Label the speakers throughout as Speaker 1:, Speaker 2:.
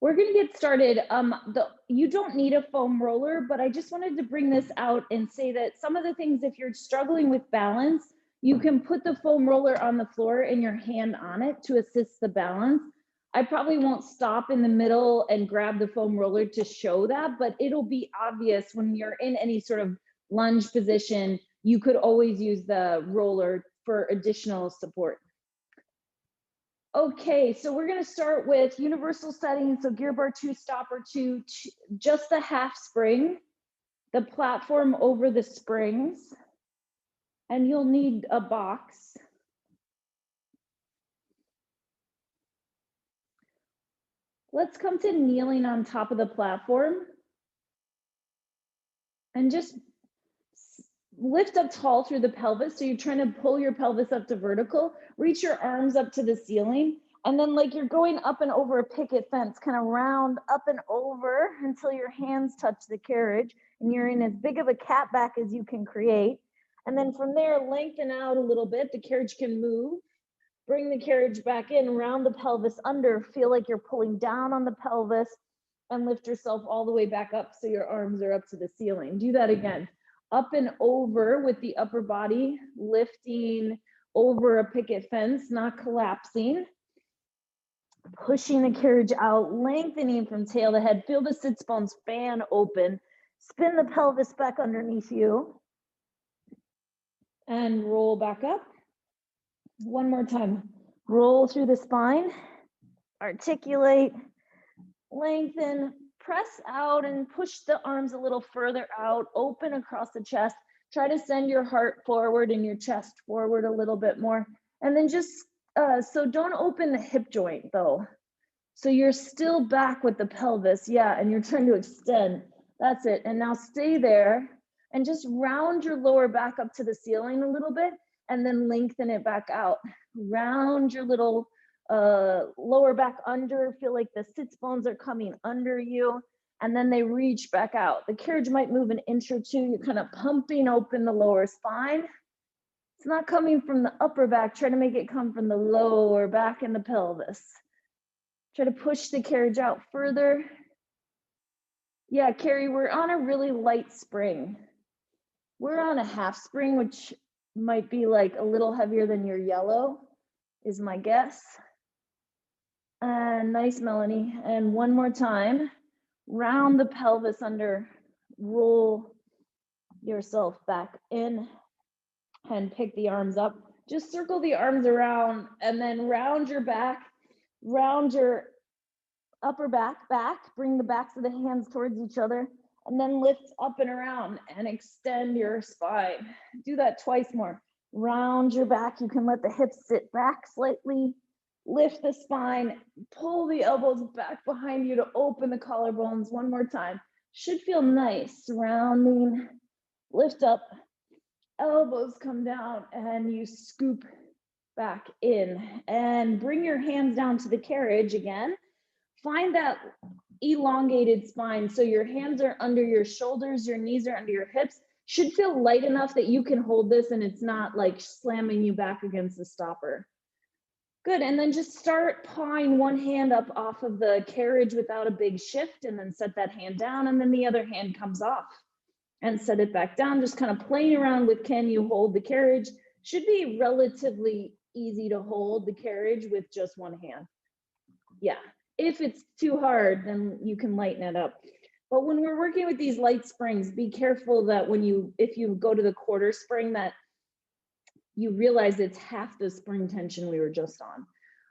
Speaker 1: We're going to get started. You don't need a foam roller, but I just wanted to bring this out and say that some of the things, if you're struggling with balance, you can put the foam roller on the floor and your hand on it to assist the balance. I probably won't stop in the middle and grab the foam roller to show that, but it'll be obvious when you're in any sort of lunge position. You could always use the roller for additional support. Okay, so we're going to start with universal settings. So gear bar 2, stopper 2, just the half spring, the platform over the springs, and you'll need a box. Let's come to kneeling on top of the platform and just lift up tall through the pelvis. So you're trying to pull your pelvis up to vertical, reach your arms up to the ceiling, and then like you're going up and over a picket fence, kind of round up and over until your hands touch the carriage and you're in as big of a cat back as you can create. And then from there, lengthen out a little bit. The carriage can move. Bring the carriage back in, round the pelvis under, feel like you're pulling down on the pelvis and lift yourself all the way back up so your arms are up to the ceiling. Do that again. Up and over with the upper body, lifting over a picket fence, not collapsing. Pushing the carriage out, lengthening from tail to head. Feel the sits bones fan open. Spin the pelvis back underneath you. And roll back up. One more time. Roll through the spine. Articulate. Lengthen. Press out and push the arms a little further out. Open across the chest. Try to send your heart forward and your chest forward a little bit more. And then just, so don't open the hip joint though. So you're still back with the pelvis. Yeah, and you're trying to extend. That's it. And now stay there and just round your lower back up to the ceiling a little bit and then lengthen it back out. Round your little lower back under, feel like the sits bones are coming under you, and then they reach back out. The carriage might move an inch or two. You're kind of pumping open the lower spine. It's not coming from the upper back. Try to make it come from the lower back and the pelvis. Try to push the carriage out further. Yeah, Carrie, we're on a really light spring. We're on a half spring, which might be like a little heavier than your yellow, is my guess. And nice, Melanie. And one more time, round the pelvis under, roll yourself back in and pick the arms up. Just circle the arms around and then round your back, round your upper back, bring the backs of the hands towards each other, and then lift up and around and extend your spine. Do that twice more. Round your back. You can let the hips sit back slightly. Lift the spine, pull the elbows back behind you to open the collarbones. One more time. Should feel nice. Rounding, lift up, elbows come down, and you scoop back in. And bring your hands down to the carriage again. Find that elongated spine. So your hands are under your shoulders, your knees are under your hips. Should feel light enough that you can hold this and it's not like slamming you back against the stopper. Good, and then just start pawing one hand up off of the carriage without a big shift, and then set that hand down, and then the other hand comes off and set it back down. Just kind of playing around with, can you hold the carriage? Should be relatively easy to hold the carriage with just one hand. Yeah, if it's too hard, then you can lighten it up. But when we're working with these light springs, be careful that if you go to the quarter spring, that you realize it's half the spring tension we were just on.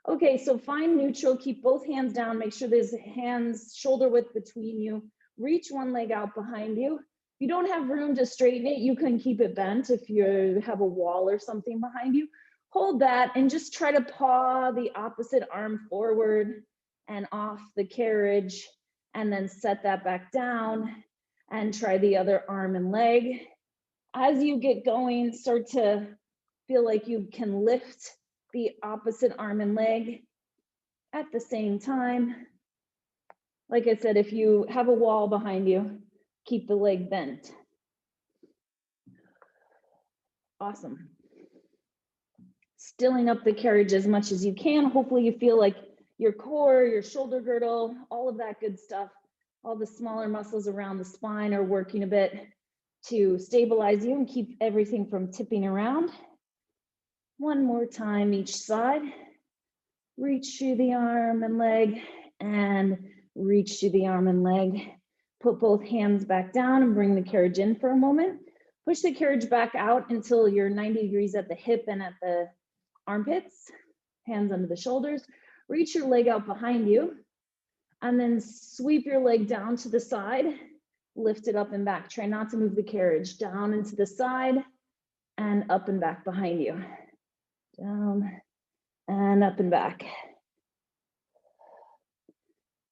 Speaker 1: Okay, so find neutral, keep both hands down, make sure there's hands shoulder width between you, reach one leg out behind you. If you don't have room to straighten it, you can keep it bent if you have a wall or something behind you. Hold that and just try to paw the opposite arm forward and off the carriage, and then set that back down and try the other arm and leg. As you get going, start to feel like you can lift the opposite arm and leg at the same time. Like I said, if you have a wall behind you, keep the leg bent. Awesome. Stilling up the carriage as much as you can. Hopefully you feel like your core, your shoulder girdle, all of that good stuff. All the smaller muscles around the spine are working a bit to stabilize you and keep everything from tipping around. One more time each side. Reach through the arm and leg and reach through the arm and leg. Put both hands back down and bring the carriage in for a moment. Push the carriage back out until you're 90 degrees at the hip and at the armpits. Hands under the shoulders. Reach your leg out behind you and then sweep your leg down to the side. Lift it up and back. Try not to move the carriage. Down and to the side and up and back behind you. Down and up and back.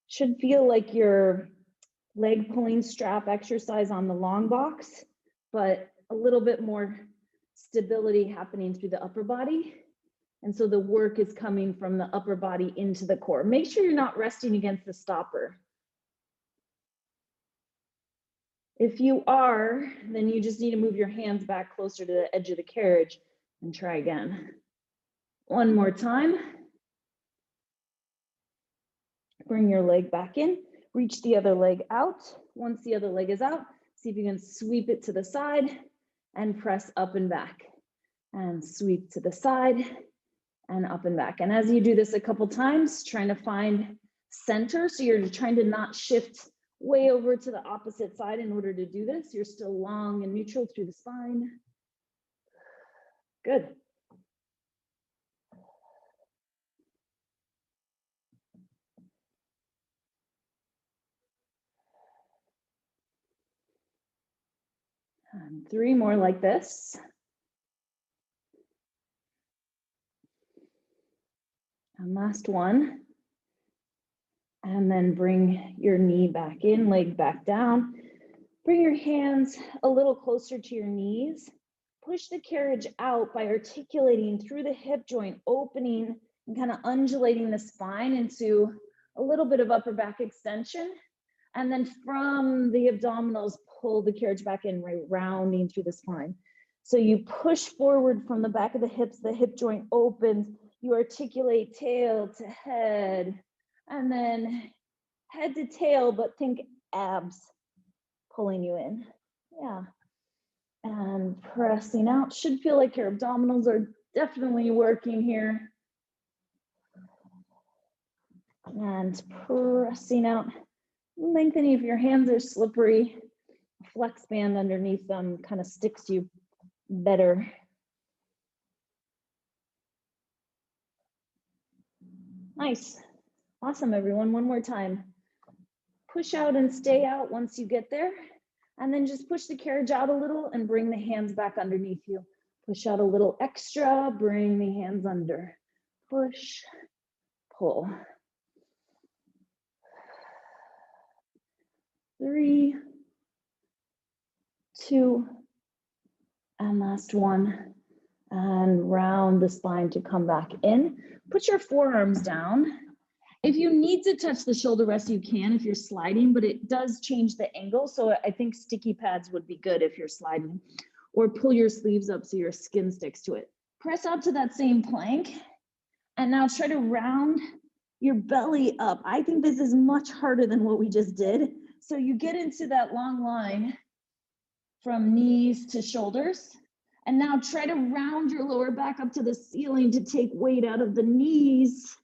Speaker 1: Should feel like your leg pulling strap exercise on the long box, but a little bit more stability happening through the upper body. And so the work is coming from the upper body into the core. Make sure you're not resting against the stopper. If you are, then you just need to move your hands back closer to the edge of the carriage and try again. One more time. Bring your leg back in, reach the other leg out. Once the other leg is out, see if you can sweep it to the side and press up and back. And sweep to the side and up and back. And as you do this a couple times, trying to find center. So you're trying to not shift way over to the opposite side in order to do this. You're still long and neutral through the spine. Good. And 3 more like this. And last one. And then bring your knee back in, leg back down. Bring your hands a little closer to your knees. Push the carriage out by articulating through the hip joint, opening and kind of undulating the spine into a little bit of upper back extension. And then from the abdominals, pull the carriage back in, right, rounding through the spine. So you push forward from the back of the hips, the hip joint opens, you articulate tail to head, and then head to tail, but think abs pulling you in. Yeah. And pressing out. Should feel like your abdominals are definitely working here. And pressing out. Lengthening if your hands are slippery. Flex band underneath them kind of sticks you better. Nice. Awesome, everyone. One more time. Push out and stay out once you get there. And then just push the carriage out a little and bring the hands back underneath you. Push out a little extra, bring the hands under. Push, pull. 3, 2, and last one. And round the spine to come back in. Put your forearms down. If you need to touch the shoulder rest, you can if you're sliding, but it does change the angle. So I think sticky pads would be good if you're sliding, or pull your sleeves up so your skin sticks to it. Press out to that same plank. And now try to round your belly up. I think this is much harder than what we just did. So you get into that long line from knees to shoulders. And now try to round your lower back up to the ceiling to take weight out of the knees.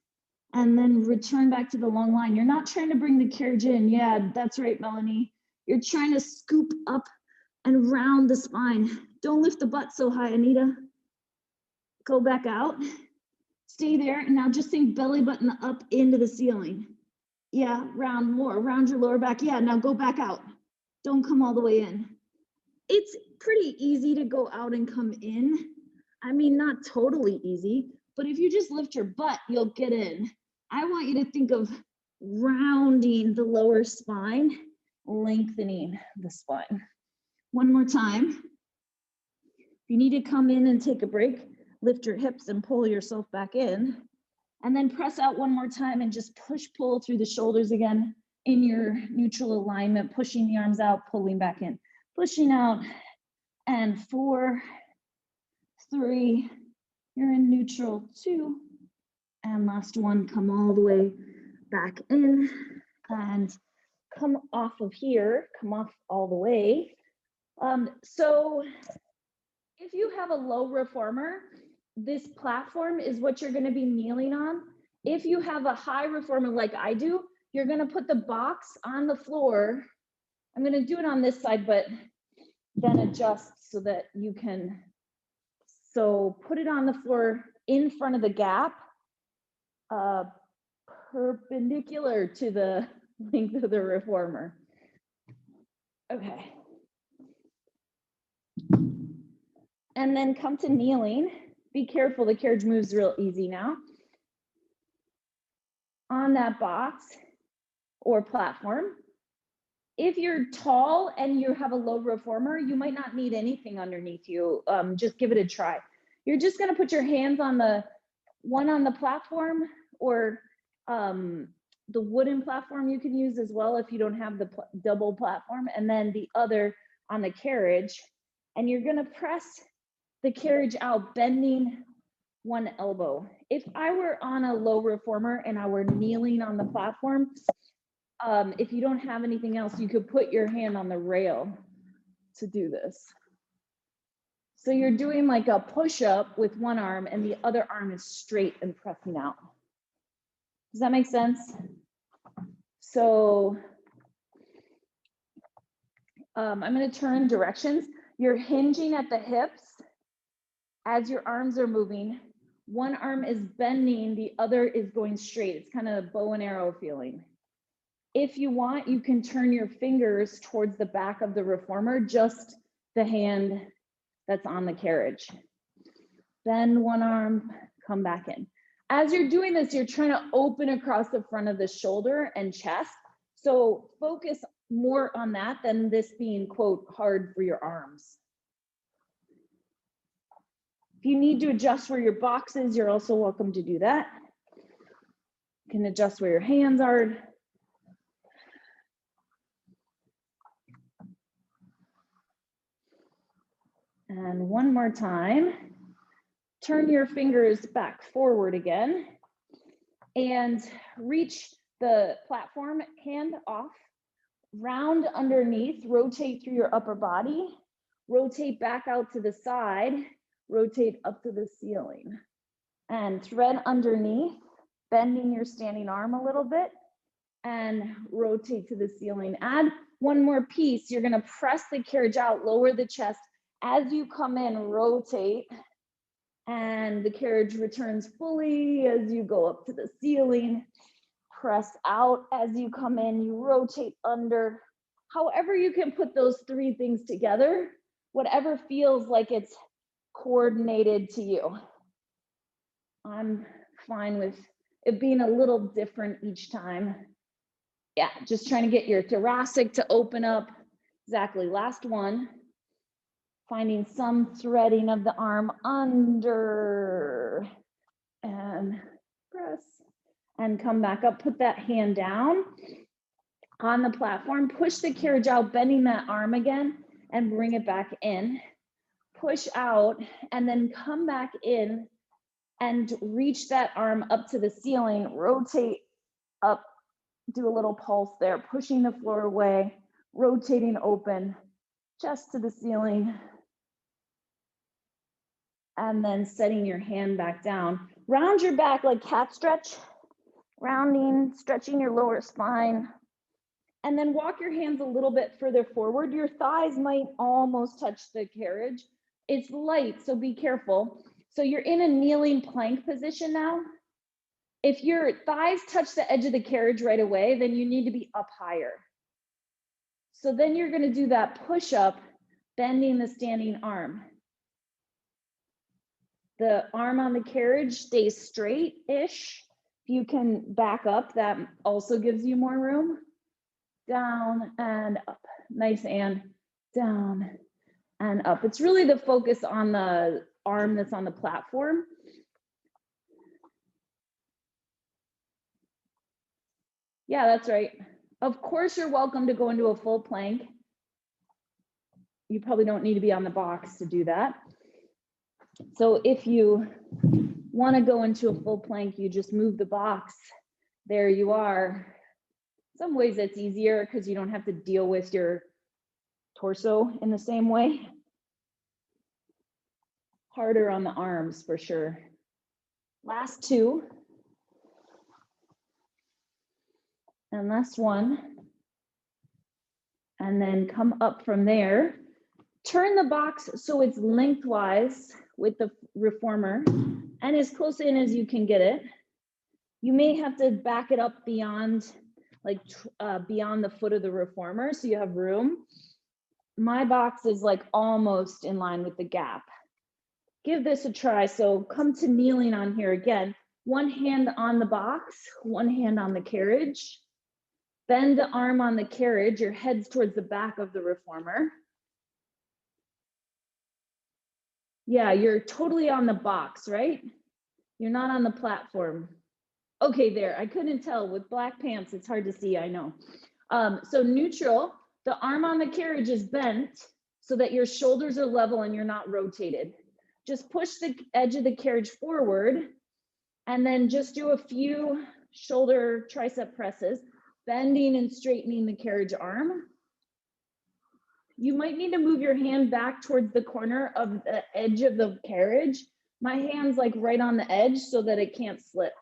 Speaker 1: And then return back to the long line. You're not trying to bring the carriage in. Yeah, that's right, Melanie. You're trying to scoop up and round the spine. Don't lift the butt so high, Anita. Go back out. Stay there. And now just think belly button up into the ceiling. Yeah, round more. Round your lower back. Yeah, now go back out. Don't come all the way in. It's pretty easy to go out and come in. I mean, not totally easy, but if you just lift your butt, you'll get in. I want you to think of rounding the lower spine, lengthening the spine. One more time. If you need to come in and take a break, lift your hips and pull yourself back in. And then press out one more time and just push, pull through the shoulders again in your neutral alignment, pushing the arms out, pulling back in. Pushing out, and 4, 3, you're in neutral, 2, And last one, come all the way back in and come off of here, come off all the way. So if you have a low reformer, this platform is what you're going to be kneeling on. If you have a high reformer like I do, you're going to put the box on the floor. I'm going to do it on this side, but then adjust so that you can. So put it on the floor in front of the gap, perpendicular to the length of the reformer. Okay. And then come to kneeling. Be careful, the carriage moves real easy now. On that box or platform. If you're tall and you have a low reformer, you might not need anything underneath you. Just give it a try. You're just gonna put your hands on the one on the platform, or the wooden platform you can use as well if you don't have the double platform, and then the other on the carriage. And you're gonna press the carriage out, bending one elbow. If I were on a low reformer and I were kneeling on the platform, if you don't have anything else, you could put your hand on the rail to do this. So you're doing like a push-up with one arm and the other arm is straight and pressing out. Does that make sense? So I'm going to turn directions. You're hinging at the hips as your arms are moving. One arm is bending, the other is going straight. It's kind of a bow and arrow feeling. If you want, you can turn your fingers towards the back of the reformer, just the hand that's on the carriage. Bend one arm, come back in. As you're doing this, you're trying to open across the front of the shoulder and chest. So focus more on that than this being, quote, hard for your arms. If you need to adjust where your box is, you're also welcome to do that. You can adjust where your hands are. And one more time, turn your fingers back forward again and reach the platform hand off, round underneath, rotate through your upper body, rotate back out to the side, rotate up to the ceiling, and thread underneath, bending your standing arm a little bit, and rotate to the ceiling. Add one more piece. You're gonna press the carriage out, lower the chest. As you come in, rotate, and the carriage returns fully as you go up to the ceiling. Press out as you come in, you rotate under. However you can put those three things together, whatever feels like it's coordinated to you. I'm fine with it being a little different each time. Yeah, just trying to get your thoracic to open up. Exactly, last one. Finding some threading of the arm under and press and come back up. Put that hand down on the platform. Push the carriage out, bending that arm again and bring it back in. Push out and then come back in and reach that arm up to the ceiling. Rotate up, do a little pulse there, pushing the floor away, rotating open, chest to the ceiling. And then setting your hand back down. Round your back like cat stretch, rounding, stretching your lower spine. And then walk your hands a little bit further forward. Your thighs might almost touch the carriage. It's light, so be careful. So you're in a kneeling plank position now. If your thighs touch the edge of the carriage right away, then you need to be up higher. So then you're gonna do that push-up, bending the standing arm. The arm on the carriage stays straight-ish. If you can back up, that also gives you more room. Down and up. Nice, and down and up. It's really the focus on the arm that's on the platform. Yeah, that's right. Of course, you're welcome to go into a full plank. You probably don't need to be on the box to do that. So if you want to go into a full plank, you just move the box. There you are. Some ways it's easier because you don't have to deal with your torso in the same way. Harder on the arms for sure. Last two. And last one. And then come up from there. Turn the box so it's lengthwise with the reformer and as close in as you can get it. You may have to back it up beyond, like beyond the foot of the reformer so you have room. My box is like almost in line with the gap. Give this a try. So come to kneeling on here again. One hand on the box, one hand on the carriage. Bend the arm on the carriage, your head's towards the back of the reformer. Yeah, you're totally on the box, right? You're not on the platform. Okay, there, I couldn't tell. With black pants, it's hard to see, I know. So neutral, the arm on the carriage is bent so that your shoulders are level and you're not rotated. Just push the edge of the carriage forward and then just do a few shoulder tricep presses, bending and straightening the carriage arm. You might need to move your hand back towards the corner of the edge of the carriage. My hand's like right on the edge so that it can't slip.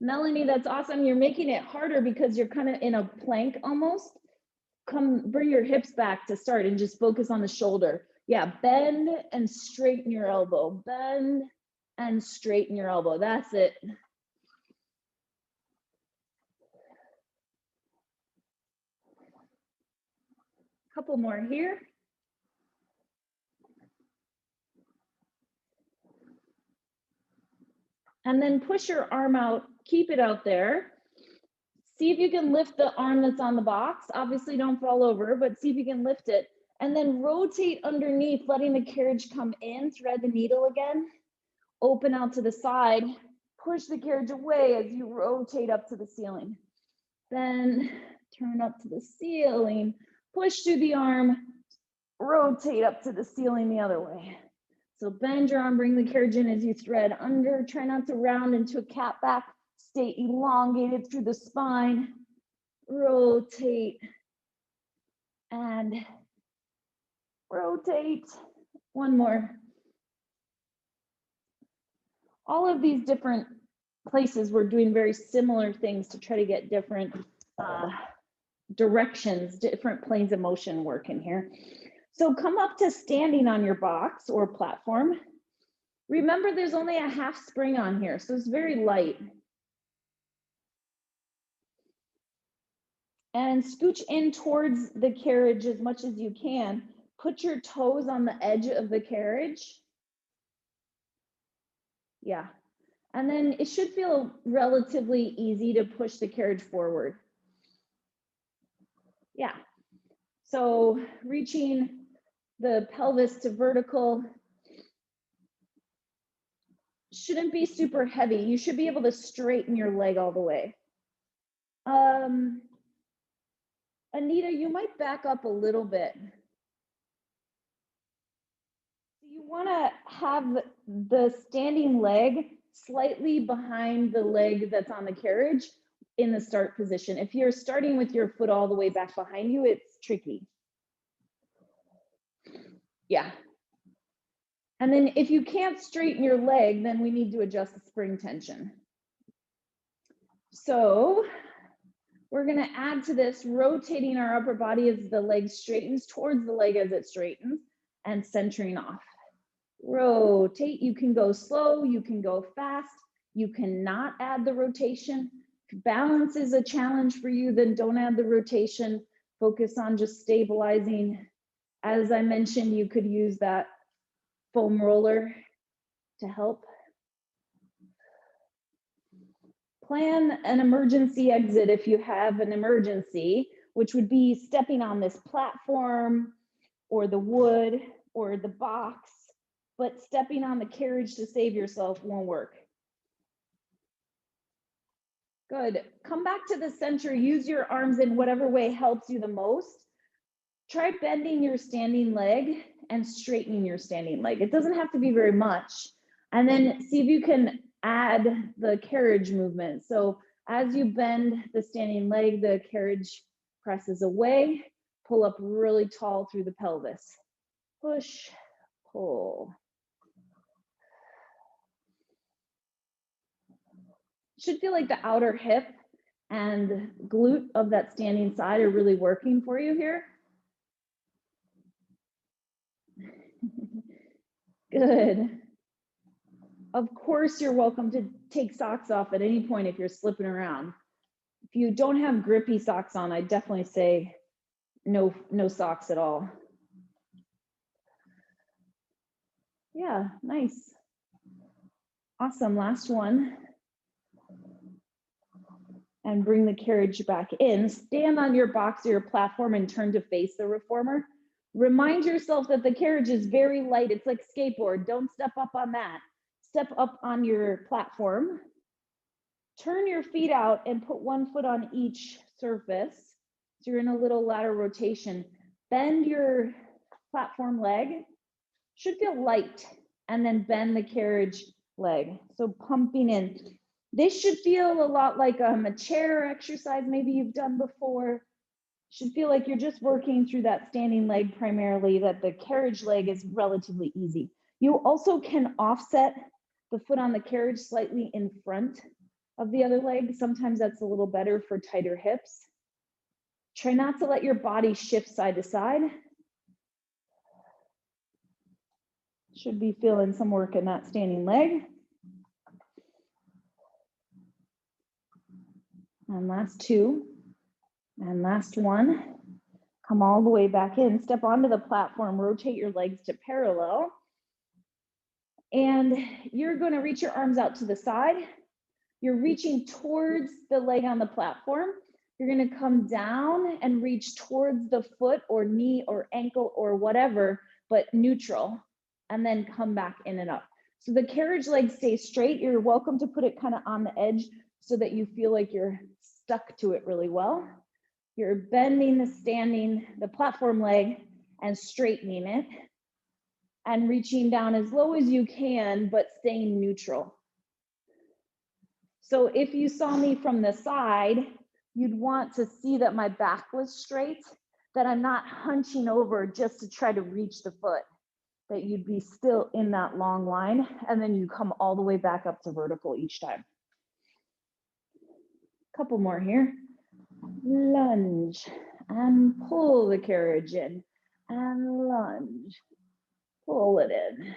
Speaker 1: Melanie, that's awesome. You're making it harder because you're kind of in a plank almost. Bring your hips back to start and just focus on the shoulder. Yeah, bend and straighten your elbow. Bend and straighten your elbow. That's it. Couple more here. And then push your arm out, keep it out there. See if you can lift the arm that's on the box. Obviously don't fall over, but see if you can lift it. And then rotate underneath, letting the carriage come in, thread the needle again. Open out to the side, push the carriage away as you rotate up to the ceiling. Then turn up to the ceiling, push through the arm, rotate up to the ceiling the other way. So bend your arm, bring the carriage in as you thread under, try not to round into a cat back, stay elongated through the spine, rotate and rotate. One more. All of these different places, we're doing very similar things to try to get different directions, different planes of motion working here. So come up to standing on your box or platform. Remember, there's only a half spring on here, so it's very light. And scooch in towards the carriage as much as you can. Put your toes on the edge of the carriage. Yeah. And then it should feel relatively easy to push the carriage forward. Yeah. So reaching the pelvis to vertical shouldn't be super heavy. You should be able to straighten your leg all the way. Anita, you might back up a little bit. You want to have the standing leg slightly behind the leg that's on the carriage in the start position. If you're starting with your foot all the way back behind you, it's tricky. Yeah. And then if you can't straighten your leg, then we need to adjust the spring tension. So we're going to add to this, rotating our upper body as the leg straightens towards the leg as it straightens and centering off. Rotate. You can go slow, you can go fast, you cannot add the rotation. If balance is a challenge for you, then don't add the rotation. Focus on just stabilizing. As I mentioned, you could use that foam roller to help. Plan an emergency exit if you have an emergency, which would be stepping on this platform or the wood or the box, but stepping on the carriage to save yourself won't work. Good. Come back to the center. Use your arms in whatever way helps you the most. Try bending your standing leg and straightening your standing leg. It doesn't have to be very much, And then see if you can add the carriage movement. So as you bend the standing leg, the carriage presses away, pull up really tall through the pelvis. Push, pull. Should feel like the outer hip and glute of that standing side are really working for you here. Good. Of course, you're welcome to take socks off at any point if you're slipping around. If you don't have grippy socks on, I definitely say no socks at all. Yeah, nice. Awesome, last one. And bring the carriage back in. Stand on your box or your platform and turn to face the reformer. Remind yourself that the carriage is very light. It's like skateboard. Don't step up on that. Step up on your platform. Turn your feet out and put one foot on each surface. So you're in a little lateral rotation. Bend your platform leg. Should feel light. And then bend the carriage leg. So pumping in. This should feel a lot like a chair exercise maybe you've done before. Should feel like you're just working through that standing leg primarily, that the carriage leg is relatively easy. You also can offset the foot on the carriage slightly in front of the other leg. Sometimes that's a little better for tighter hips. Try not to let your body shift side to side. Should be feeling some work in that standing leg. And last two. And last one. Come all the way back in. Step onto the platform. Rotate your legs to parallel. And you're going to reach your arms out to the side. You're reaching towards the leg on the platform. You're going to come down and reach towards the foot or knee or ankle or whatever, but neutral, and then come back in and up. So the carriage leg stays straight. You're welcome to put it kind of on the edge so that you feel like you're stuck to it really well. You're bending the platform leg and straightening it and reaching down as low as you can, but staying neutral. So if you saw me from the side, you'd want to see that my back was straight, that I'm not hunching over just to try to reach the foot, that you'd be still in that long line, and then you come all the way back up to vertical each time. Couple more here. Lunge and pull the carriage in and lunge, pull it in.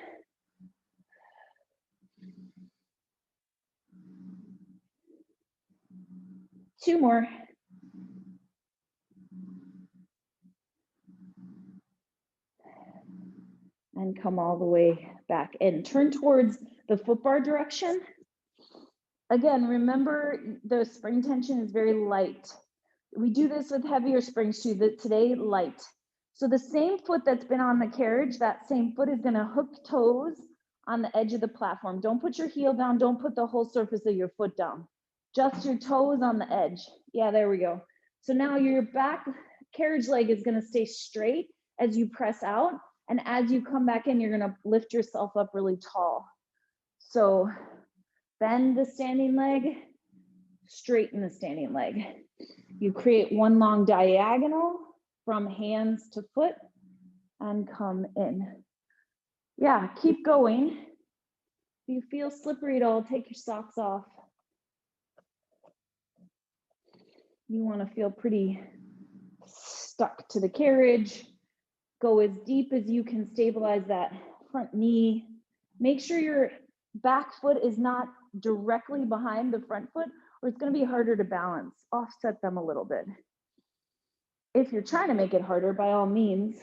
Speaker 1: Two more. And come all the way back in. Turn towards the foot bar direction. Again, remember the spring tension is very light. We do this with heavier springs too, today light. So the same foot that's been on the carriage, that same foot is gonna hook toes on the edge of the platform. Don't put your heel down, don't put the whole surface of your foot down. Just your toes on the edge. Yeah, there we go. So now your back carriage leg is gonna stay straight as you press out. And as you come back in, you're gonna lift yourself up really tall. So bend the standing leg, straighten the standing leg. You create one long diagonal from hands to foot and come in. Yeah, keep going. If you feel slippery at all, take your socks off. You want to feel pretty stuck to the carriage. Go as deep as you can, stabilize that front knee. Make sure your back foot is not directly behind the front foot, or it's going to be harder to balance. Offset them a little bit. If you're trying to make it harder, by all means,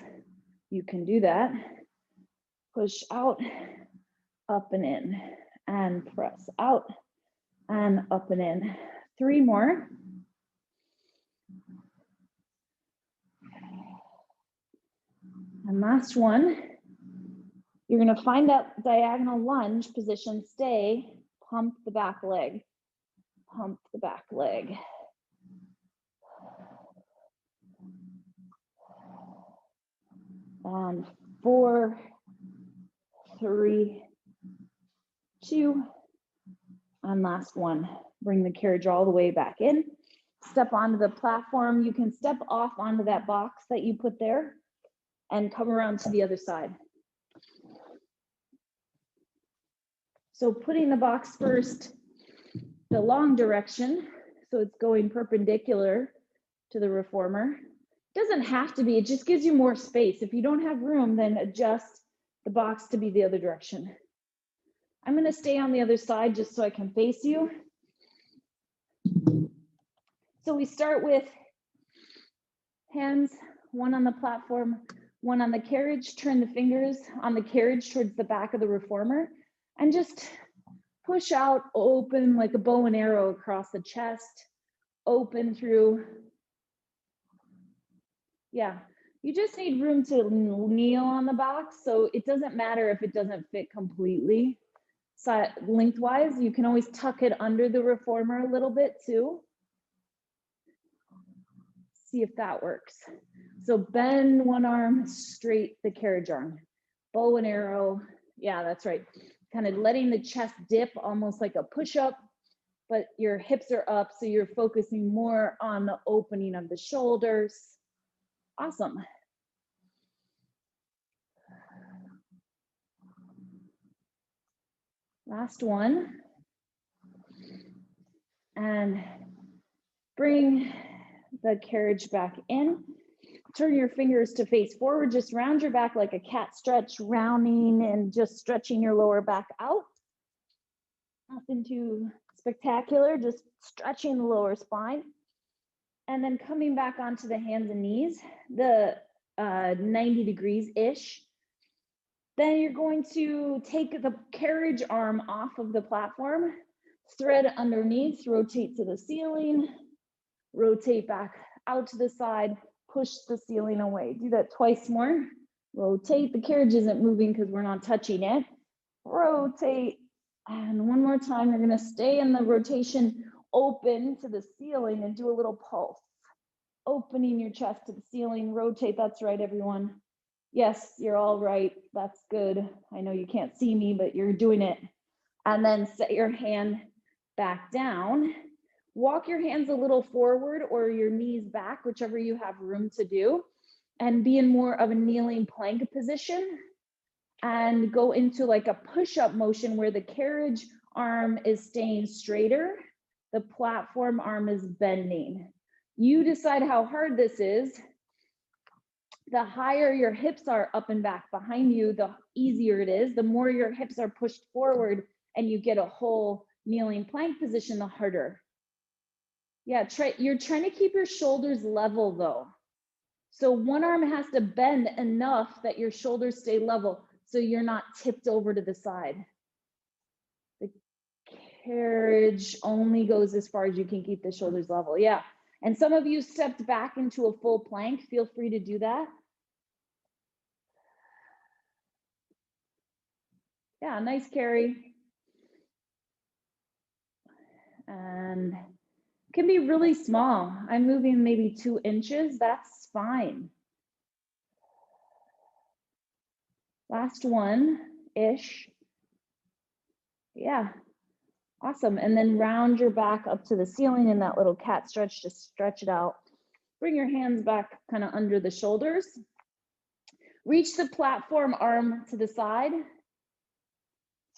Speaker 1: you can do that. Push out, up and in, and press out, and up and in. Three more. And last one. You're going to find that diagonal lunge position, stay, pump the back leg, pump the back leg. And 4, 3, 2, and last 1. Bring the carriage all the way back in. Step onto the platform. You can step off onto that box that you put there and come around to the other side. So putting the box first, the long direction, so it's going perpendicular to the reformer. Doesn't have to be, it just gives you more space. If you don't have room, then adjust the box to be the other direction. I'm gonna stay on the other side just so I can face you. So we start with hands, 1 on the platform, 1 on the carriage. Turn the fingers on the carriage towards the back of the reformer and just push out, open like a bow and arrow across the chest, open through. Yeah, you just need room to kneel on the box, so it doesn't matter if it doesn't fit completely. So lengthwise, you can always tuck it under the reformer a little bit too. See if that works. So bend 1 arm, straight the carriage arm. Bow and arrow, yeah, that's right. Kind of letting the chest dip almost like a push-up, but your hips are up, so you're focusing more on the opening of the shoulders. Awesome. Last one. And bring the carriage back in. Turn your fingers to face forward. Just round your back like a cat stretch, rounding and just stretching your lower back out. Nothing too spectacular, just stretching the lower spine. And then coming back onto the hands and knees, the 90 degrees-ish. Then you're going to take the carriage arm off of the platform, thread underneath, rotate to the ceiling, rotate back out to the side, push the ceiling away. Do that twice more. Rotate, the carriage isn't moving because we're not touching it. Rotate, and 1 more time, you're gonna stay in the rotation, open to the ceiling and do a little pulse. Opening your chest to the ceiling, rotate, that's right, everyone. Yes, you're all right, that's good. I know you can't see me, but you're doing it. And then set your hand back down. Walk your hands a little forward or your knees back, whichever you have room to do, and be in more of a kneeling plank position. And go into like a push-up motion where the carriage arm is staying straighter, the platform arm is bending. You decide how hard this is. The higher your hips are up and back behind you, the easier it is. The more your hips are pushed forward and you get a whole kneeling plank position, the harder. Yeah, you're trying to keep your shoulders level though. So 1 arm has to bend enough that your shoulders stay level so you're not tipped over to the side. The carriage only goes as far as you can keep the shoulders level. Yeah, and some of you stepped back into a full plank. Feel free to do that. Yeah, nice carry. And can be really small. I'm moving maybe 2 inches, that's fine. Last one-ish. Yeah, awesome. And then round your back up to the ceiling in that little cat stretch, just stretch it out. Bring your hands back kind of under the shoulders. Reach the platform arm to the side.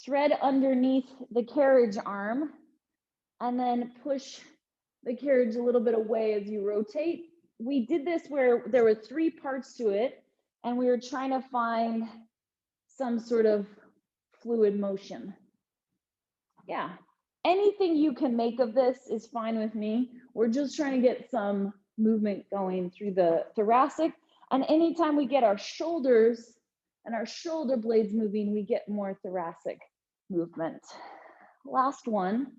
Speaker 1: Thread underneath the carriage arm, and then push the carriage a little bit away as you rotate. We did this where there were 3 parts to it, and we were trying to find some sort of fluid motion. Yeah, anything you can make of this is fine with me. We're just trying to get some movement going through the thoracic, and anytime we get our shoulders and our shoulder blades moving, we get more thoracic movement. Last one.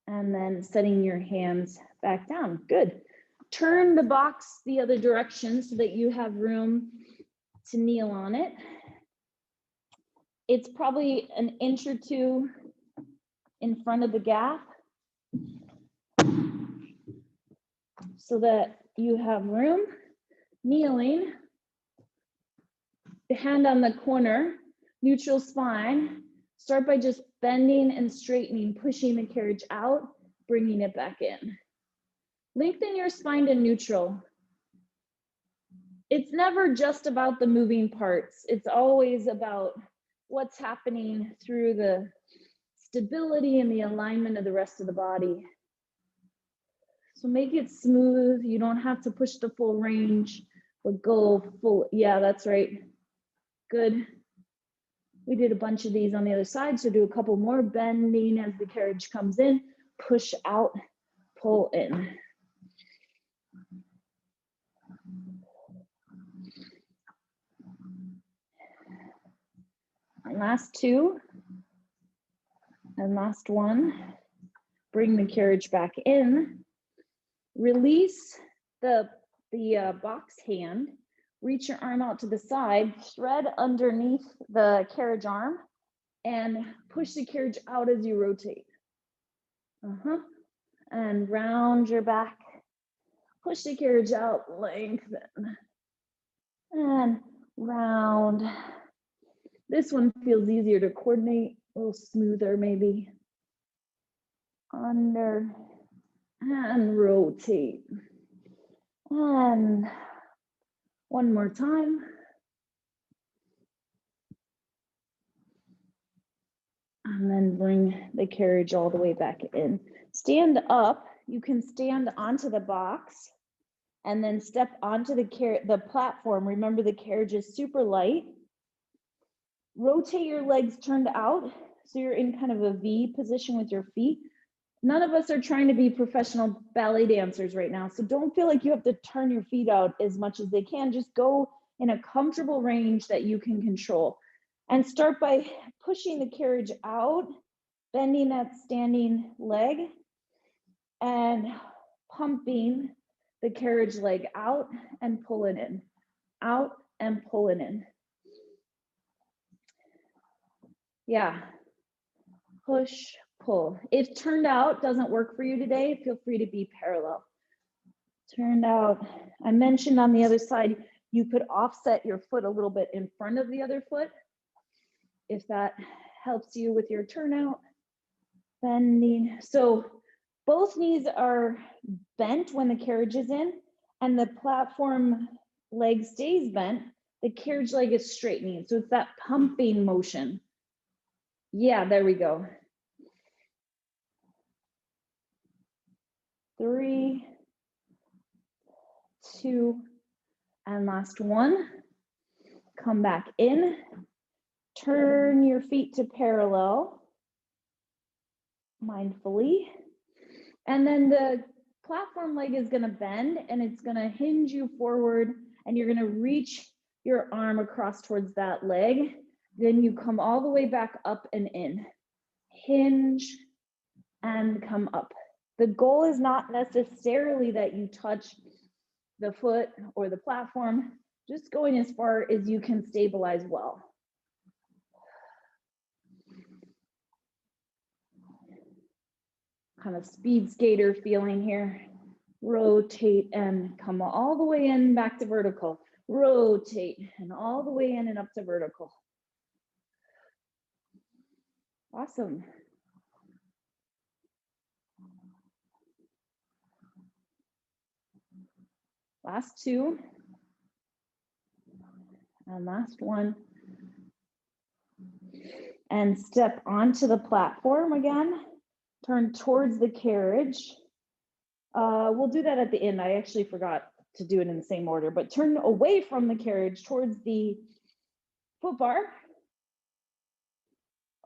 Speaker 1: And then setting your hands back down. Good. Turn the box the other direction so that you have room to kneel on it. It's probably an inch or 2 in front of the gap so that you have room. Kneeling, the hand on the corner. Neutral spine. Start by just bending and straightening, pushing the carriage out, bringing it back in. Lengthen your spine to neutral. It's never just about the moving parts. It's always about what's happening through the stability and the alignment of the rest of the body. So make it smooth. You don't have to push the full range, but go full. Yeah, that's right. Good. We did a bunch of these on the other side, so do a couple more, bending as the carriage comes in, push out, pull in. And last two, and last one. Bring the carriage back in. Release the box hand. Reach your arm out to the side, thread underneath the carriage arm, and push the carriage out as you rotate. And round your back. Push the carriage out, lengthen. And round. This one feels easier to coordinate, a little smoother maybe. Under and rotate. And one more time. And then bring the carriage all the way back in. Stand up. You can stand onto the box and then step onto the platform. Remember, the carriage is super light. Rotate your legs turned out, so you're in kind of a V position with your feet. None of us are trying to be professional ballet dancers right now, so don't feel like you have to turn your feet out as much as they can. Just go in a comfortable range that you can control. And start by pushing the carriage out, bending that standing leg, and pumping the carriage leg out and pull it in, out and pull it in. Yeah, push, pull. If turned out doesn't work for you today, feel free to be parallel. Turned out, I mentioned on the other side, you could offset your foot a little bit in front of the other foot, if that helps you with your turnout. Bending. So both knees are bent when the carriage is in, and the platform leg stays bent. The carriage leg is straightening. So it's that pumping motion. Yeah, there we go. 3, 2, and last one. Come back in. Turn your feet to parallel, mindfully. And then the platform leg is gonna bend and it's gonna hinge you forward, and you're gonna reach your arm across towards that leg. Then you come all the way back up and in. Hinge and come up. The goal is not necessarily that you touch the foot or the platform, just going as far as you can stabilize well. Kind of speed skater feeling here. Rotate and come all the way in, back to vertical. Rotate and all the way in and up to vertical. Awesome. Last two. And last one. And step onto the platform again. Turn towards the carriage. We'll do that at the end. I actually forgot to do it in the same order, but turn away from the carriage towards the foot bar.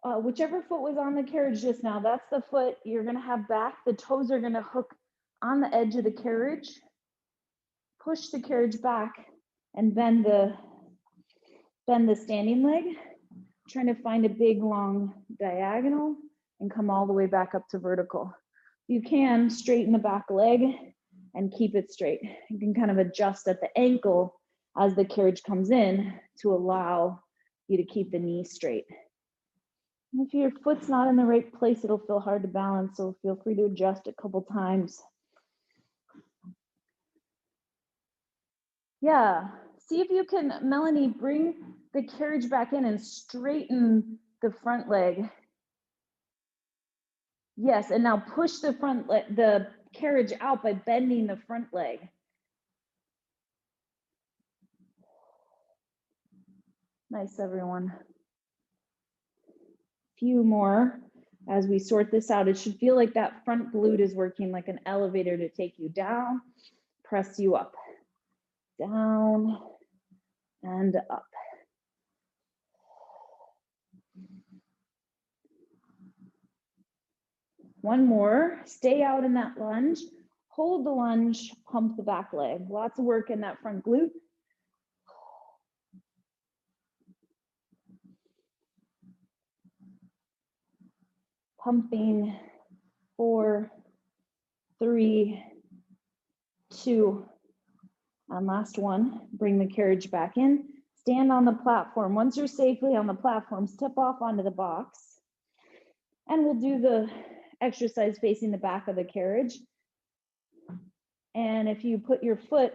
Speaker 1: Whichever foot was on the carriage just now, that's the foot you're gonna have back. The toes are gonna hook on the edge of the carriage. Push the carriage back and bend the standing leg. Trying to find a big long diagonal and come all the way back up to vertical. You can straighten the back leg and keep it straight. You can kind of adjust at the ankle as the carriage comes in to allow you to keep the knee straight. And if your foot's not in the right place, it'll feel hard to balance, so feel free to adjust a couple times. Yeah, See if you can, Melanie, bring the carriage back in and straighten the front leg. Yes, and now push the the carriage out by bending the front leg. Nice, everyone. Few more as we sort this out. It should feel like that front glute is working like an elevator to take you down, press you up, down and up. One more, stay out in that lunge, hold the lunge, pump the back leg. Lots of work in that front glute. Pumping, 4, 3, 2, and last one, bring the carriage back in, stand on the platform. Once you're safely on the platform, step off onto the box, and we'll do the exercise facing the back of the carriage. And if you put your foot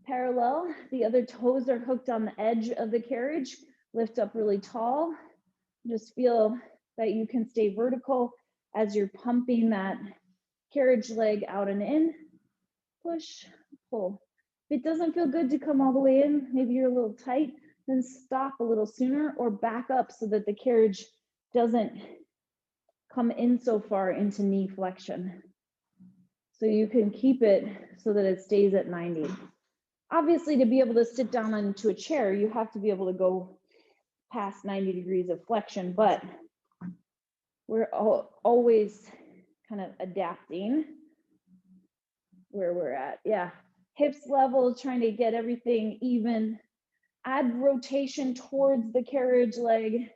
Speaker 1: parallel, the other toes are hooked on the edge of the carriage, lift up really tall. Just feel that you can stay vertical as you're pumping that carriage leg out and in. Push, pull. If it doesn't feel good to come all the way in, maybe you're a little tight, then stop a little sooner or back up so that the carriage doesn't come in so far into knee flexion. So you can keep it so that it stays at 90. Obviously, to be able to sit down into a chair, you have to be able to go past 90 degrees of flexion, but we're always kind of adapting where we're at. Yeah, hips level, trying to get everything even. Add rotation towards the carriage leg.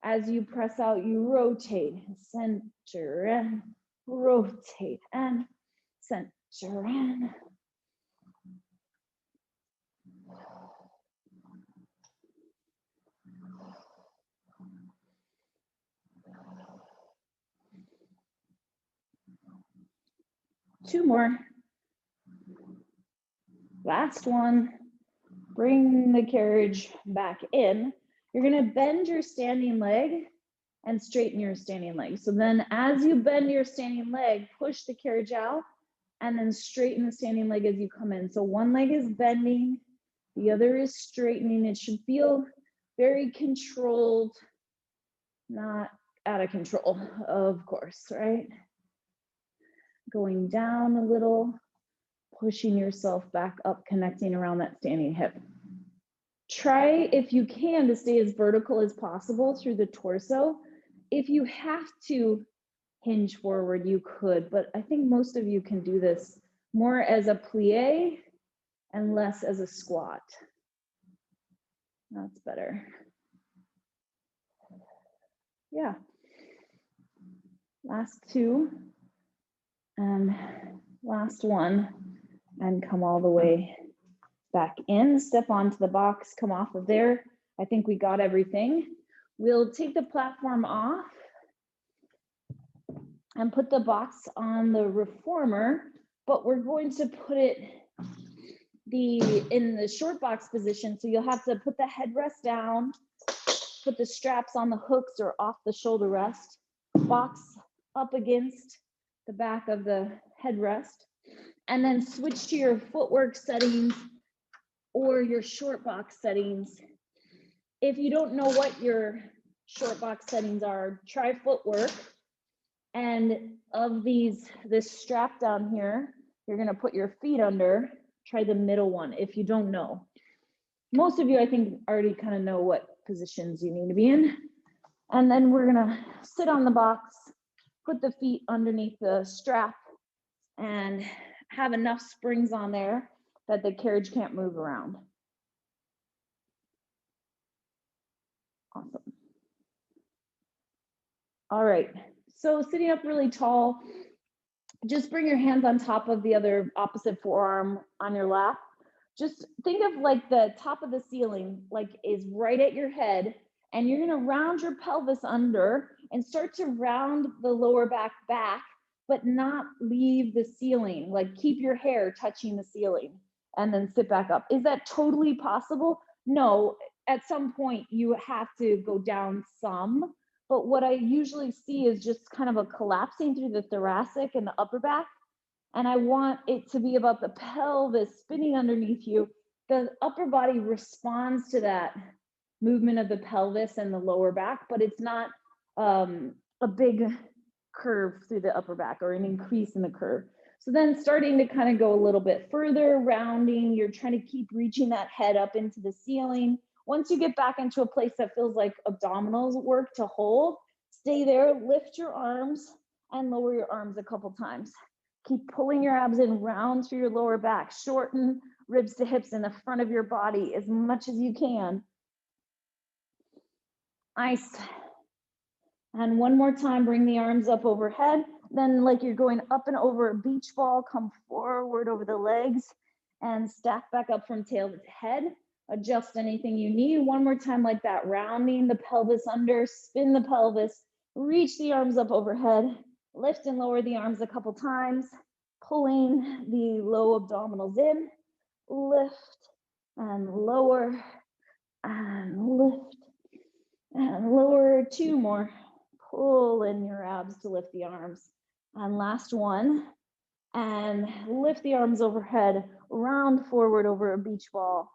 Speaker 1: As you press out, you rotate, center and rotate and center and. Two more. Last one. Bring the carriage back in. You're going to bend your standing leg and straighten your standing leg. So then as you bend your standing leg, push the carriage out and then straighten the standing leg as you come in. So one leg is bending, the other is straightening. It should feel very controlled, not out of control, of course, right? Going down a little, pushing yourself back up, connecting around that standing hip. Try, if you can, to stay as vertical as possible through the torso. If you have to hinge forward, you could, but I think most of you can do this more as a plie and less as a squat. That's better. Yeah. Last two. And last one. And come all the way back in, step onto the box, come off of there. I think we got everything. We'll take the platform off and put the box on the reformer, but we're going to put it in the short box position. So you'll have to put the headrest down, put the straps on the hooks or off the shoulder rest, box up against the back of the headrest, and then switch to your footwork settings or your short box settings. If you don't know what your short box settings are, try footwork. And of this strap down here, you're gonna put your feet under, try the middle one if you don't know. Most of you, I think, already kind of know what positions you need to be in. And then we're gonna sit on the box, put the feet underneath the strap, and have enough springs on there that the carriage can't move around. Awesome. All right, so sitting up really tall, just bring your hands on top of the other opposite forearm on your lap. Just think of like the top of the ceiling, like is right at your head, and you're gonna round your pelvis under and start to round the lower back, but not leave the ceiling, like keep your hair touching the ceiling. and then sit back up. Is that totally possible? No, at some point you have to go down some, but what I usually see is just kind of a collapsing through the thoracic and the upper back. And I want it to be about the pelvis spinning underneath you. The upper body responds to that movement of the pelvis and the lower back, but it's not a big curve through the upper back or an increase in the curve. So then starting to kind of go a little bit further, rounding, you're trying to keep reaching that head up into the ceiling. Once you get back into a place that feels like abdominals work to hold, stay there, lift your arms and lower your arms a couple times. Keep pulling your abs in, round through your lower back, shorten ribs to hips in the front of your body as much as you can. Nice. And one more time, bring the arms up overhead. Then like you're going up and over a beach ball, come forward over the legs and stack back up from tail to head. Adjust anything you need. One more time like that, rounding the pelvis under, spin the pelvis, reach the arms up overhead, lift and lower the arms a couple times, pulling the low abdominals in, lift and lower and lift and lower. Two more. Pull in your abs to lift the arms. And last one. And lift the arms overhead, round forward over a beach ball,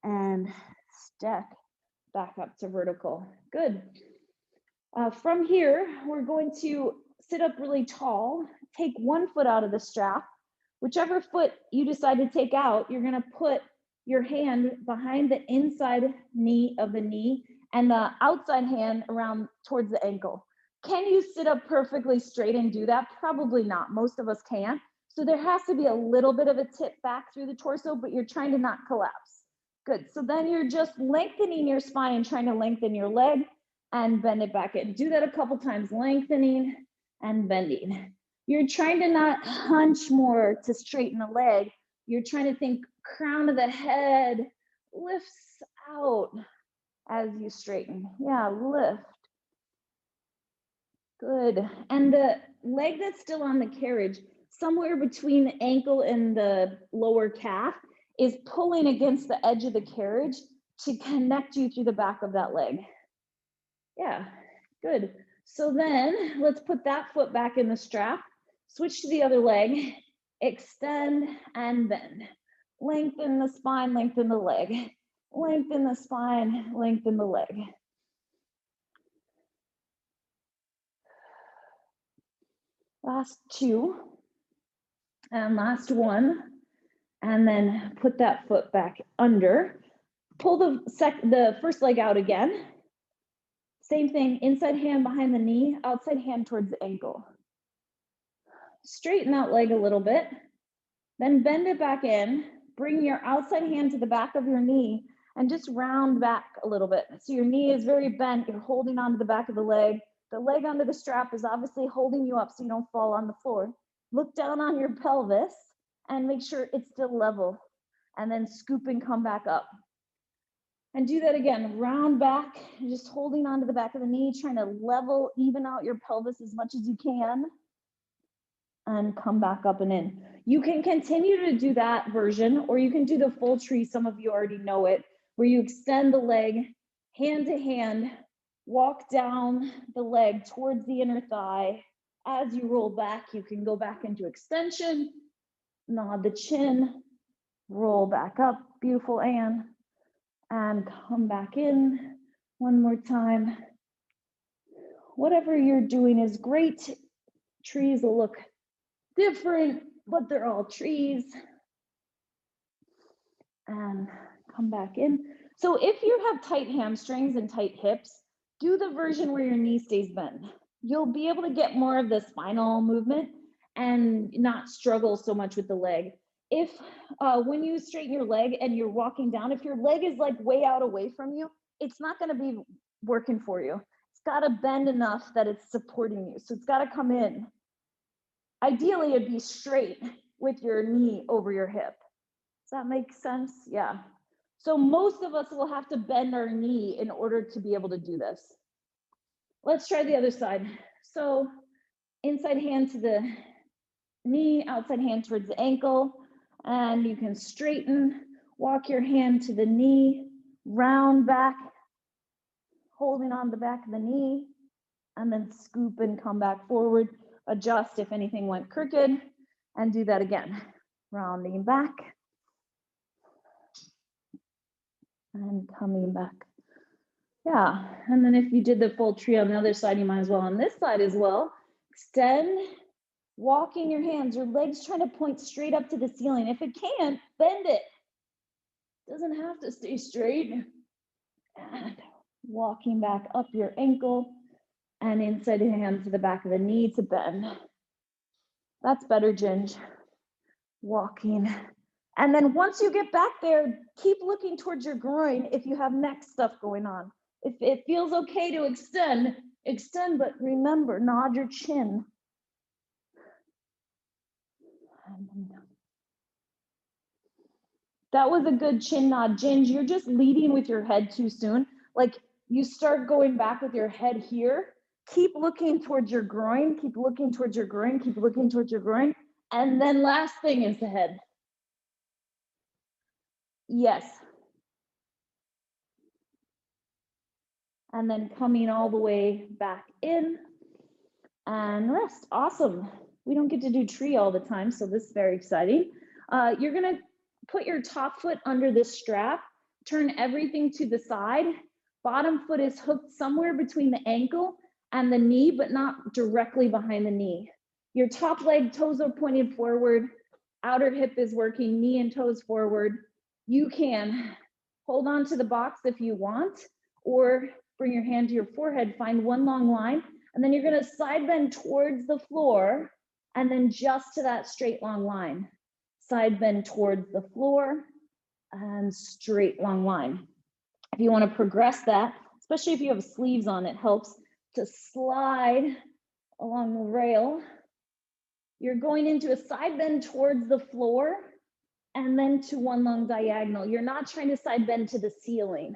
Speaker 1: and stack back up to vertical. Good. From here, we're going to sit up really tall, take one foot out of the strap. Whichever foot you decide to take out, you're going to put your hand behind the inside knee of the knee and the outside hand around towards the ankle. Can you sit up perfectly straight and do that? Probably not. Most of us can't. So there has to be a little bit of a tip back through the torso, but you're trying to not collapse. Good. So then you're just lengthening your spine and trying to lengthen your leg and bend it back in. Do that a couple times, lengthening and bending. You're trying to not hunch more to straighten the leg. You're trying to think crown of the head lifts out as you straighten. Yeah, lift. Good. And the leg that's still on the carriage, somewhere between the ankle and the lower calf, is pulling against the edge of the carriage to connect you through the back of that leg. Yeah, good. So then let's put that foot back in the strap, switch to the other leg, extend and bend. Lengthen the spine, lengthen the leg. Lengthen the spine, lengthen the leg. Last two, and last one, and then put that foot back under. Pull the first leg out again. Same thing, inside hand behind the knee, outside hand towards the ankle. Straighten that leg a little bit, then bend it back in. Bring your outside hand to the back of your knee and just round back a little bit. So your knee is very bent, you're holding onto the back of the leg. The leg under the strap is obviously holding you up so you don't fall on the floor. Look down on your pelvis and make sure it's still level. And then scoop and come back up. And do that again, round back, just holding onto the back of the knee, trying to level, even out your pelvis as much as you can. And come back up and in. You can continue to do that version, or you can do the full tree. Some of you already know it, where you extend the leg hand to hand, walk down the leg towards the inner thigh. As you roll back, you can go back into extension, nod the chin, roll back up, beautiful, Anne, and come back in one more time. Whatever you're doing is great. Trees will look different, but they're all trees. And come back in. So if you have tight hamstrings and tight hips, do the version where your knee stays bent. You'll be able to get more of the spinal movement and not struggle so much with the leg. If when you straighten your leg and you're walking down, if your leg is like way out away from you, it's not going to be working for you. It's got to bend enough that it's supporting you. So it's got to come in. Ideally, it'd be straight with your knee over your hip. Does that make sense? Yeah. So most of us will have to bend our knee in order to be able to do this. Let's try the other side. So inside hand to the knee, outside hand towards the ankle. And you can straighten, walk your hand to the knee, round back, holding on the back of the knee, and then scoop and come back forward, adjust if anything went crooked, and do that again. Rounding back and coming back. Yeah, and then if you did the full tree on the other side, you might as well on this side as well. Extend, walking your hands, your legs trying to point straight up to the ceiling. If it can't, bend it. Doesn't have to stay straight. And walking back up your ankle and inside your hand to the back of the knee to bend. That's better, Ginge. Walking. And then once you get back there, keep looking towards your groin if you have neck stuff going on. If it feels okay to extend, extend, but remember, nod your chin. That was a good chin nod, Ginge. You're just leading with your head too soon. Like you start going back with your head here. Keep looking towards your groin, keep looking towards your groin, keep looking towards your groin. And then last thing is the head. Yes. And then coming all the way back in and rest. Awesome. We don't get to do tree all the time, so this is very exciting. You're gonna put your top foot under this strap, turn everything to the side. Bottom foot is hooked somewhere between the ankle and the knee, but not directly behind the knee. Your top leg, toes are pointed forward, outer hip is working, knee and toes forward. You can hold on to the box if you want, or bring your hand to your forehead, find one long line, and then you're gonna side bend towards the floor, and then just to that straight long line. Side bend towards the floor, and straight long line. If you wanna progress that, especially if you have sleeves on, it helps to slide along the rail. You're going into a side bend towards the floor, and then to one long diagonal. You're not trying to side bend to the ceiling.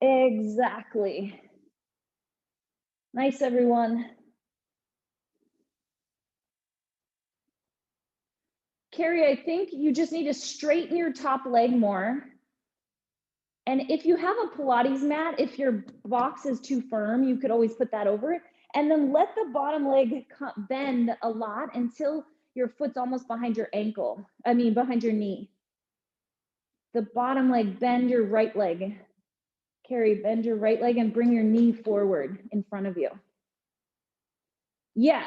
Speaker 1: Exactly. Nice, everyone. Carrie, I think you just need to straighten your top leg more. And if you have a Pilates mat, if your box is too firm, you could always put that over it. And then let the bottom leg bend a lot until your foot's almost behind your ankle. I mean, behind your knee. The bottom leg, bend your right leg. Carrie, bend your right leg and bring your knee forward in front of you. Yeah,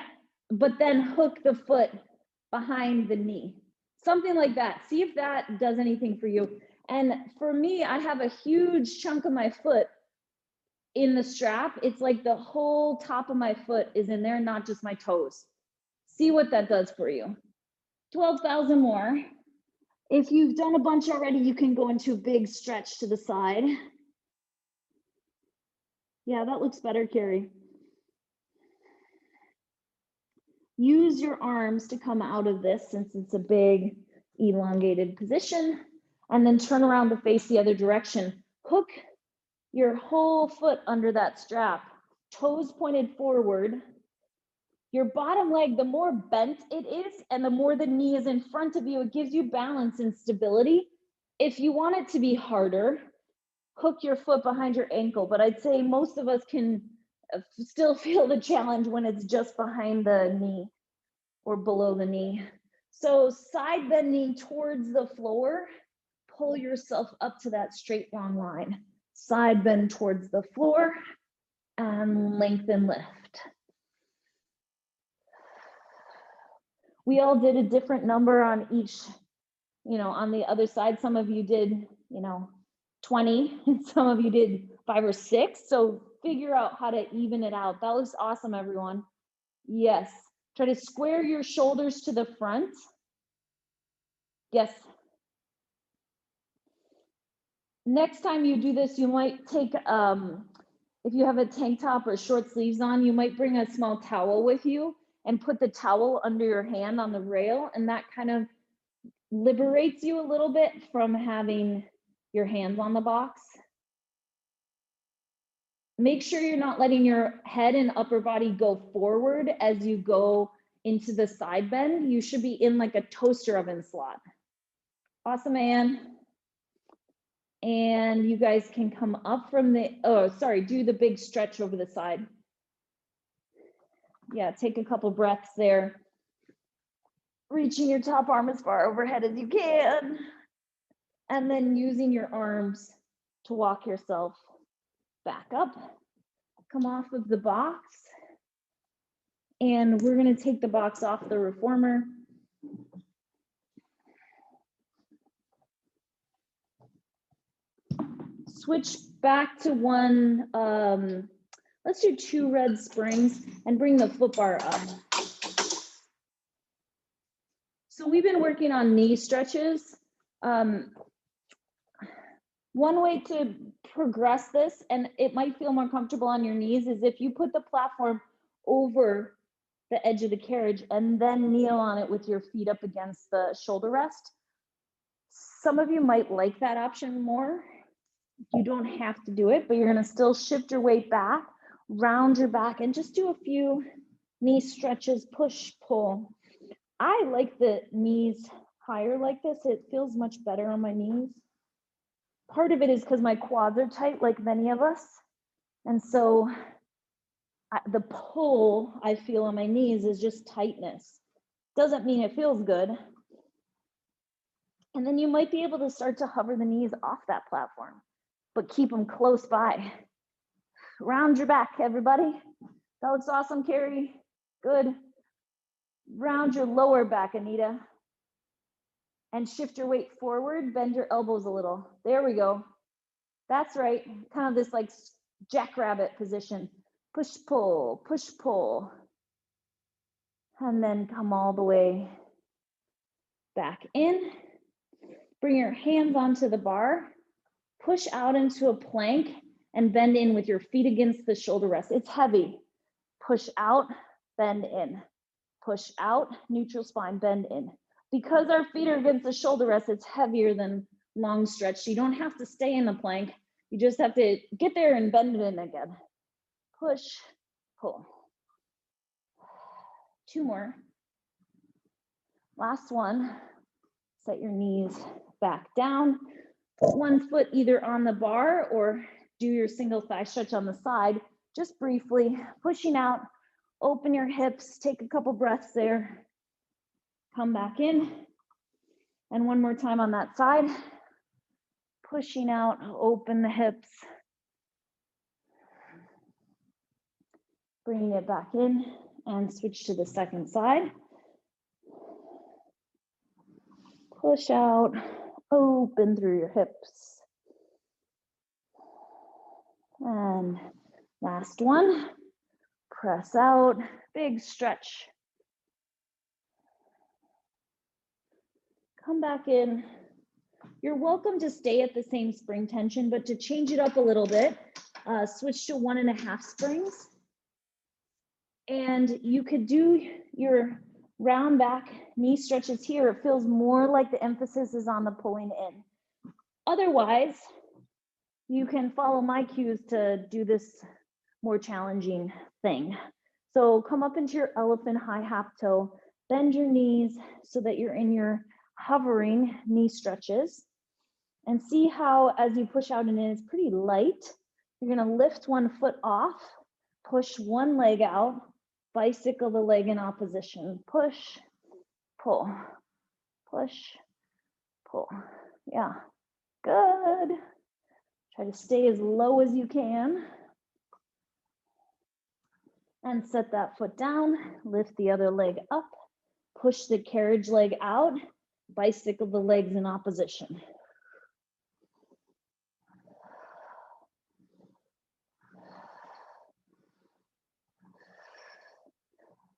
Speaker 1: but then hook the foot behind the knee. Something like that. See if that does anything for you. And for me, I have a huge chunk of my foot in the strap. It's like the whole top of my foot is in there, not just my toes. See what that does for you. 12,000 more. If you've done a bunch already, you can go into a big stretch to the side. Yeah, that looks better, Carrie. Use your arms to come out of this since it's a big elongated position, and then turn around to face the other direction. Hook your whole foot under that strap, toes pointed forward. Your bottom leg, the more bent it is and the more the knee is in front of you, it gives you balance and stability. If you want it to be harder, hook your foot behind your ankle, but I'd say most of us can still feel the challenge when it's just behind the knee or below the knee. So side bending towards the floor, pull yourself up to that straight long line. Side bend towards the floor and lengthen lift. We all did a different number on each, on the other side. Some of you did, 20, and some of you did 5 or 6. So figure out how to even it out. That looks awesome, everyone. Yes. Try to square your shoulders to the front. Yes. Next time you do this, you might take, if you have a tank top or short sleeves on, you might bring a small towel with you and put the towel under your hand on the rail, and that kind of liberates you a little bit from having your hands on the box. Make sure you're not letting your head and upper body go forward as you go into the side bend. You should be in like a toaster oven slot. Awesome, Anne. And you guys can come up from the, oh, sorry, do the big stretch over the side. Yeah, take a couple breaths there. Reaching your top arm as far overhead as you can. And then using your arms to walk yourself back up. Come off of the box. And we're gonna take the box off the reformer. Switch back to one, let's do 2 red springs and bring the foot bar up. So we've been working on knee stretches. One way to progress this, and it might feel more comfortable on your knees, is if you put the platform over the edge of the carriage and then kneel on it with your feet up against the shoulder rest. Some of you might like that option more. You don't have to do it, but you're gonna still shift your weight back, round your back, and just do a few knee stretches, push, pull. I like the knees higher like this. It feels much better on my knees. Part of it is because my quads are tight, like many of us. And so the pull I feel on my knees is just tightness. Doesn't mean it feels good. And then you might be able to start to hover the knees off that platform, but keep them close by. Round your back, everybody. That looks awesome, Carrie. Good. Round your lower back, Anita. And shift your weight forward, bend your elbows a little. There we go. That's right. Kind of this like jackrabbit position. Push, pull, push, pull. And then come all the way back in. Bring your hands onto the bar. Push out into a plank and bend in with your feet against the shoulder rest. It's heavy. Push out, bend in. Push out, neutral spine, bend in. Because our feet are against the shoulder rest, it's heavier than long stretch. You don't have to stay in the plank. You just have to get there and bend it in again. Push, pull. 2 more. Last one. Set your knees back down. Put 1 foot either on the bar or do your single thigh stretch on the side, just briefly, pushing out, open your hips, take a couple breaths there, come back in, and 1 more time on that side, pushing out, open the hips, bringing it back in, and switch to the second side. Push out, open through your hips. And last one, press out, big stretch. Come back in. You're welcome to stay at the same spring tension, but to change it up a little bit, switch to 1.5 springs. And you could do your round back knee stretches here. It feels more like the emphasis is on the pulling in. Otherwise, you can follow my cues to do this more challenging thing. So come up into your elephant high half toe, bend your knees so that you're in your hovering knee stretches, and see how as you push out and in, it's pretty light. You're gonna lift 1 foot off, push 1 leg out, bicycle the leg in opposition, push, pull, push, pull. Yeah, good. Try to stay as low as you can. And set that foot down, lift the other leg up, push the carriage leg out, bicycle the legs in opposition.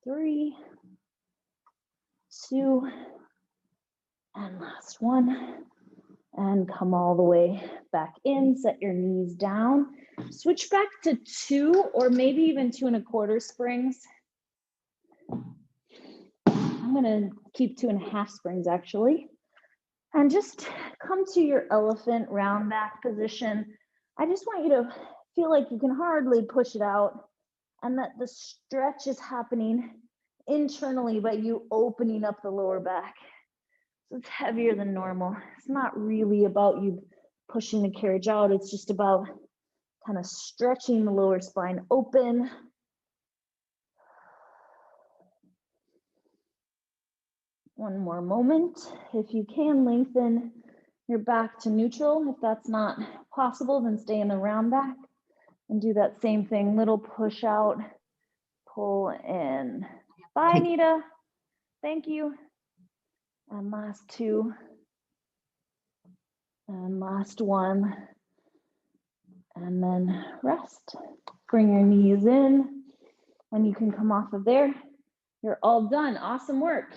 Speaker 1: Three, 2, and last one. And come all the way back in, set your knees down. Switch back to 2 or maybe even 2.25 springs. I'm gonna keep 2.5 springs actually. And just come to your elephant round back position. I just want you to feel like you can hardly push it out and that the stretch is happening internally by you opening up the lower back. So it's heavier than normal. It's not really about you pushing the carriage out. It's just about kind of stretching the lower spine open. One more moment. If you can, lengthen your back to neutral. If that's not possible, then stay in the round back and do that same thing. Little push out, pull in. Bye, Nita. Thank you. And last two. And last one. And then rest. Bring your knees in, and you can come off of there. You're all done. Awesome work.